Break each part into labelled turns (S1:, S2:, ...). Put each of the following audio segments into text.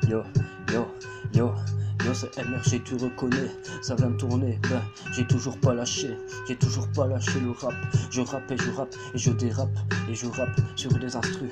S1: Yo, yo, yo, yo, c'est MRG, tu reconnais, ça vient de tourner, ben, j'ai toujours pas lâché le rap. Je rappe et je dérape, et je rappe sur des instrus,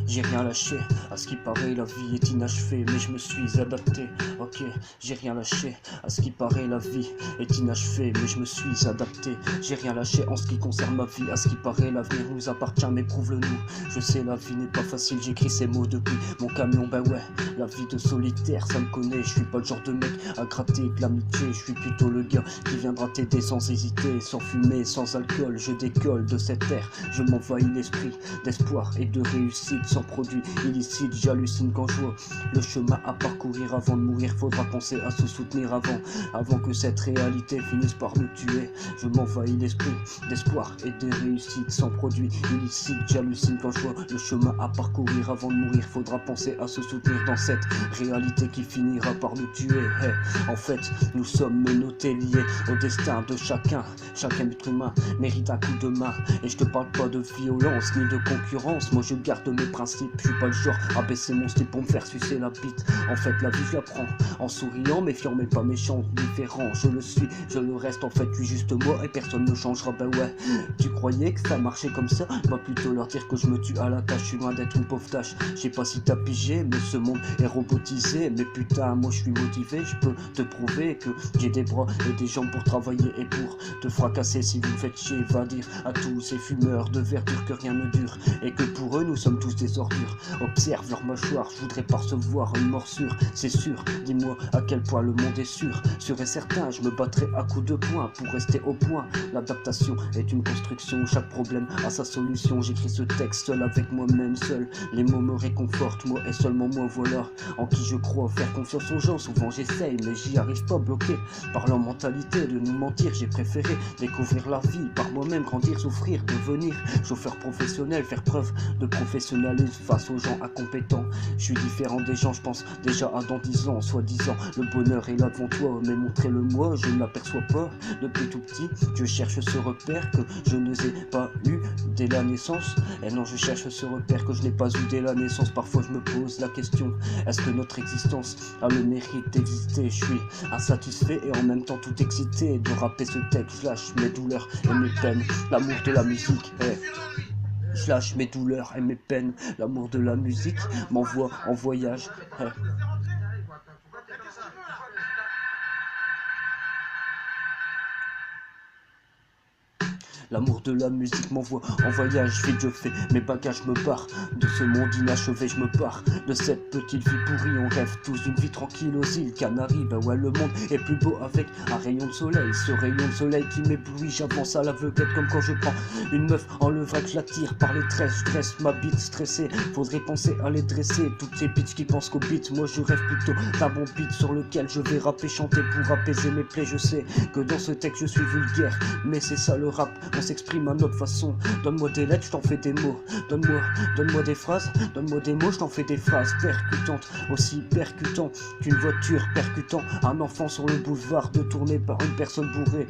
S1: j'ai rien lâché, à ce qui paraît la vie est inachevée, mais je me suis adapté, ok, j'ai rien lâché, à ce qui paraît la vie est inachevée, mais je me suis adapté, j'ai rien lâché en ce qui concerne ma vie, à ce qui paraît l'avenir nous appartient, mais prouve-le-nous, je sais la vie n'est pas facile, j'écris ces mots depuis mon camion, ben ouais, la vie de solitaire, ça me connaît, je suis pas le genre de mec à gratter de l'amitié, je suis plutôt le gars qui viendra t'aider sans hésiter, sans fumer, sans alcool, je décolle de cette ère, je m'envahis l'esprit d'espoir et de réussite, sans produit illicite, j'hallucine quand je vois le chemin à parcourir avant de mourir, faudra penser à se soutenir avant que cette réalité finisse par nous tuer, je m'envahis l'esprit d'espoir et de réussite, sans produit illicite, j'hallucine quand je vois le chemin à parcourir avant de mourir, faudra penser à se soutenir dans cette réalité qui finira par nous tuer. Hey, en fait, nous sommes menottés, liés au destin de chacun. Chaque être humain mérite un coup de main. Et je te parle pas de violence ni de concurrence. Moi je garde mes principes. Je suis pas le genre à baisser mon slip pour me faire sucer la bite. En fait, la vie je la prends en souriant, méfiant mais pas méchant, différent. Je le suis, je le reste. En fait, je suis juste moi et personne ne changera. Ben ouais, tu croyais que ça marchait comme ça? Va plutôt leur dire que je me tue à la tâche. Je suis loin d'être une pauvre tâche. Je sais pas si t'as pigé, mais ce monde est robotisé. Mais putain, moi je suis motivé. Je peux te prouver que j'ai des bras et des jambes pour travailler et pour te fracasser si vous me faites chier. Va dire à tous ces fumeurs de verdure que rien ne dure et que pour eux nous sommes tous des ordures. Observe leur mâchoire, je voudrais percevoir une morsure. C'est sûr, dis-moi à quel point le monde est sûr et certain, je me battrai à coups de poing pour rester au point. L'adaptation est une construction, chaque problème a sa solution. J'écris ce texte seul avec moi-même, seul les mots me réconfortent, moi et seulement moi, voilà en qui je crois. Faire confiance aux gens, souvent j'essaye mais j'y arrive pas, bloqué par leur mentalité de nous mentir. J'ai préféré découvrir la vie par moi-même, grandir, souffrir, devenir chauffeur professionnel, faire preuve de professionnalisme face aux gens incompétents. Je suis différent des gens, je pense déjà à dans 10 ans, soi-disant le bonheur est là devant toi, mais montrez-le moi, je ne l'aperçois pas. Depuis tout petit, je cherche ce repère que je ne ai pas eu dès la naissance. Et non, je cherche ce repère que je n'ai pas eu dès la naissance. Parfois je me pose la question, est-ce que notre existence a le mérite d'exister? Je suis insatisfait et en même temps tout excité de rapper ce texte. Je lâche mes douleurs et mes peines, l'amour de la musique. Je lâche mes douleurs et mes peines, l'amour de la musique m'envoie en voyage. L'amour de la musique m'envoie en voyage, vite je fais mes bagages, me barre de ce monde inachevé, je me pars de cette petite vie pourrie. On rêve tous d'une vie tranquille aux îles Canaries. Ben ouais, le monde est plus beau avec un rayon de soleil, ce rayon de soleil qui m'éblouit. J'avance à l'aveuglette comme quand je prends une meuf en levrette, je la tire par les tresses, je dresse ma bite stressée. Faudrait penser à les dresser, toutes ces bitches qui pensent qu'au beat. Moi je rêve plutôt d'un bon beat sur lequel je vais rapper, chanter pour apaiser mes plaies. Je sais que dans ce texte je suis vulgaire, mais c'est ça le rap, on s'exprime à notre façon. Donne-moi des lettres, je t'en fais des mots. Donne-moi des phrases, donne-moi des mots, je t'en fais des phrases percutantes, aussi percutant qu'une voiture percutant un enfant sur le boulevard, détourné par une personne bourrée.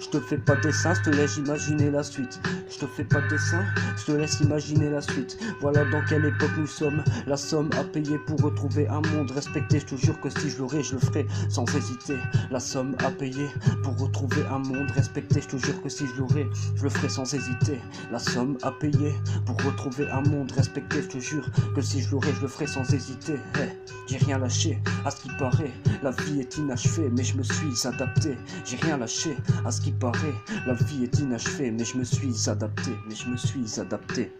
S1: Je te fais pas de dessin, je te laisse imaginer la suite. Je te fais pas de dessin, je te laisse imaginer la suite. Voilà dans quelle époque nous sommes. La somme à payer pour retrouver un monde respecté. Je te jure que si je l'aurais, je le ferais sans hésiter. La somme à payer pour retrouver un monde respecté. Je te jure que si je l'aurais, je le ferai sans hésiter. La somme à payer pour retrouver un monde respecté. Je te jure que si je l'aurais, je le ferai sans hésiter. J'ai rien lâché, à ce qui paraît, la vie est inachevée, mais je me suis adapté. J'ai rien lâché, à ce qui paraît, la vie est inachevée, mais je me suis adapté,